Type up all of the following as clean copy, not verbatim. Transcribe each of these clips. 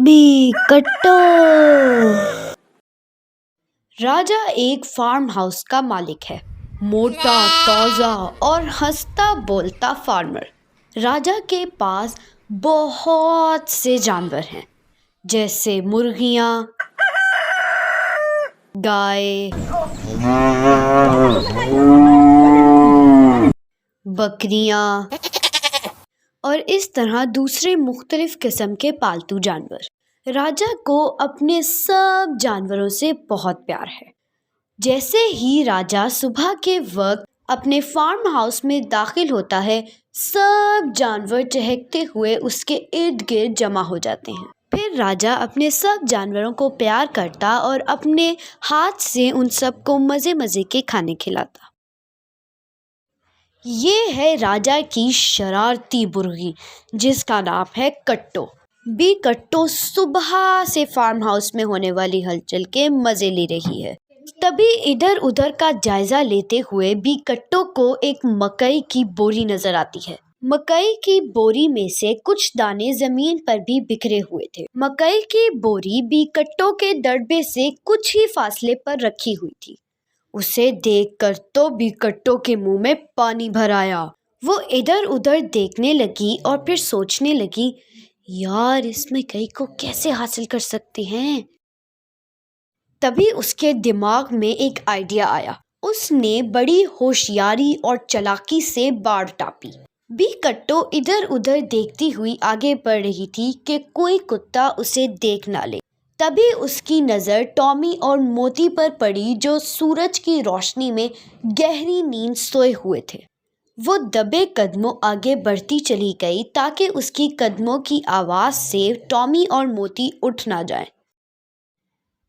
B कट्टो। राजा एक farm house का मालिक है। मोटा ताजा और हंसता बोलता फार्मर। राजा के पास बहुत से जानवर हैं, जैसे मुर्गियां, गाय, बकरियां और इस तरह दूसरे मुख्तलिफ किस्म के पालतू जानवर। राजा को अपने सब जानवरों से बहुत प्यार है। जैसे ही राजा सुबह के वक्त अपने फार्म हाउस में दाखिल होता है, सब जानवर चहकते हुए उसके इर्द गिर्द जमा हो जाते हैं। फिर राजा अपने सब जानवरों को प्यार करता और अपने हाथ से उन सबको मज़े मज़े के खाने खिलाता। ये है राजा की शरारती मुर्गी, जिसका नाम है कट्टो। बी कट्टो सुबह से फार्म हाउस में होने वाली हलचल के मज़े ले रही है। तभी इधर उधर का जायजा लेते हुए बी कट्टो को एक मकई की बोरी नजर आती है। मकई की बोरी में से कुछ दाने जमीन पर भी बिखरे हुए थे। मकई की बोरी बी कट्टो के दड़बे से कुछ ही फासले पर रखी हुई थी। उसे देखकर तो बी कट्टो के मुंह में पानी भर आया। वो इधर उधर देखने लगी और फिर सोचने लगी, यार इस मकई को कैसे हासिल कर सकते हैं। तभी उसके दिमाग में एक आइडिया आया। उसने बड़ी होशियारी और चालाकी से बाड़ टापी। बी कट्टो इधर उधर देखती हुई आगे बढ़ रही थी कि कोई कुत्ता उसे देख ना ले। तभी उसकी नज़र टॉमी और मोती पर पड़ी, जो सूरज की रोशनी में गहरी नींद सोए हुए थे। वो दबे कदमों आगे बढ़ती चली गई ताकि उसकी कदमों की आवाज़ से टॉमी और मोती उठ ना जाएं।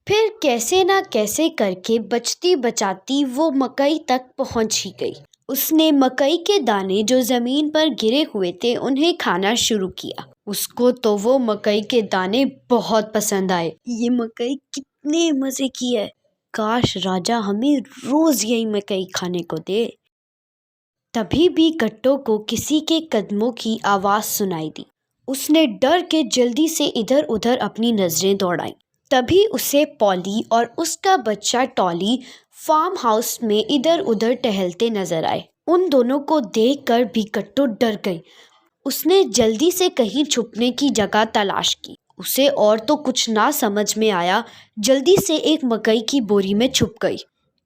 फिर कैसे ना कैसे करके बचती बचाती वो मकई तक पहुंच ही गई। उसने मकई के दाने जो ज़मीन पर गिरे हुए थे उन्हें खाना शुरू किया। उसको तो वो मकई के दाने बहुत पसंद आए। ये मकई कितने मज़े की है, काश राजा हमें रोज़ यही मकई खाने को दे। तभी भी कट्टो को किसी के कदमों की आवाज़ सुनाई दी। उसने डर के जल्दी से इधर उधर अपनी नज़रें दौड़ाईं। तभी उसे पॉली और उसका बच्चा टॉली फार्म हाउस में इधर उधर टहलते नजर आए। उन दोनों को देखकर भी कट्टो डर गई। उसने जल्दी से कहीं छुपने की जगह तलाश की। उसे और तो कुछ ना समझ में आया, जल्दी से एक मकई की बोरी में छुप गई।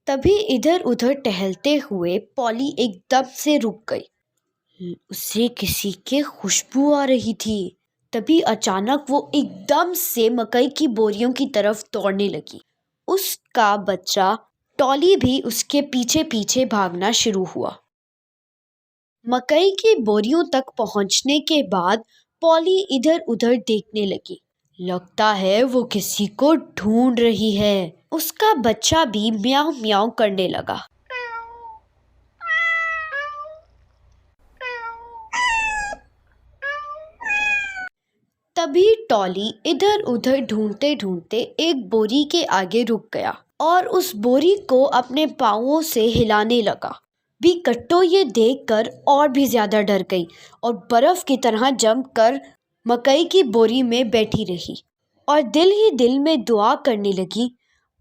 तभी इधर उधर टहलते हुए पॉली एकदम से रुक गई। उसे किसी की खुशबू आ रही थी। तभी अचानक वो एकदम से मकई की बोरियों की तरफ दौड़ने लगी। उसका बच्चा टॉली भी उसके पीछे पीछे भागना शुरू हुआ। मकई की बोरियों तक पहुंचने के बाद पॉली इधर उधर देखने लगी। लगता है वो किसी को ढूंढ रही है। उसका बच्चा भी म्याऊं म्याऊं करने लगा। तभी टॉली इधर उधर ढूंढते ढूंढते एक बोरी के आगे रुक गया और उस बोरी को अपने पाँवों से हिलाने लगा। बी कट्टो ये देखकर और भी ज्यादा डर गई और बर्फ की तरह जमकर मकई की बोरी में बैठी रही और दिल ही दिल में दुआ करने लगी,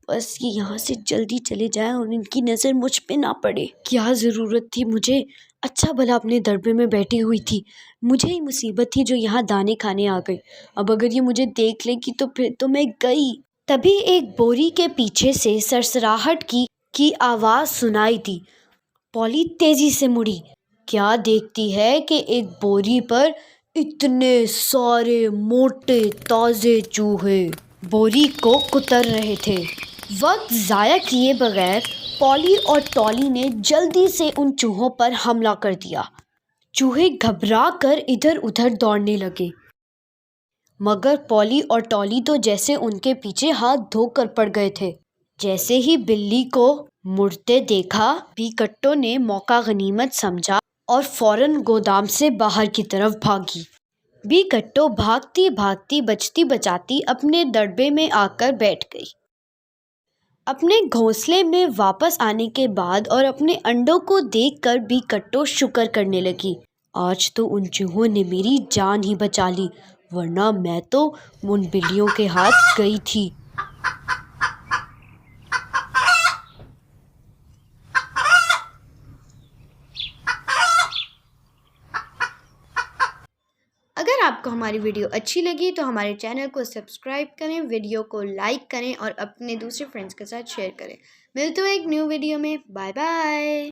बस ये यहाँ से जल्दी चले जाएं और इनकी नज़र मुझ पे ना पड़े। क्या ज़रूरत थी मुझे, अच्छा भला अपने दरबे में बैठी हुई थी। मुझे ही मुसीबत थी जो यहाँ दाने खाने आ गई। अब अगर ये मुझे देख लेगी तो फिर तो मैं गई। तभी एक बोरी के पीछे से सरसराहट की आवाज़ सुनाई दी। पॉली तेजी से मुड़ी। क्या देखती है कि एक बोरी पर इतने सारे मोटे ताज़े चूहे बोरी को कुतर रहे थे। वक्त ज़ाया किए बगैर पॉली और टॉली ने जल्दी से उन चूहों पर हमला कर दिया। चूहे घबरा कर इधर उधर दौड़ने लगे, मगर पॉली और टॉली तो जैसे उनके पीछे हाथ धोकर पड़ गए थे। जैसे ही बिल्ली को मुड़ते देखा, बी कट्टो ने मौका गनीमत समझा और फौरन गोदाम से बाहर की तरफ भागी। बी कट्टो भागती भागती बचती बचाती अपने दड़बे में आकर बैठ गई। अपने घोंसले में वापस आने के बाद और अपने अंडों को देखकर बी कट्टो शुक्र करने लगी, आज तो उन चूहों ने मेरी जान ही बचा ली। ورنہ میں تو ان بلیوں کے ہاتھ گئی تھی۔ اگر آپ کو ہماری ویڈیو اچھی لگی تو ہمارے چینل کو سبسکرائب کریں، ویڈیو کو لائک کریں اور اپنے دوسرے فرینڈز کے ساتھ شیئر کریں۔ ملتے ہیں ایک نیو ویڈیو میں۔ Bye bye.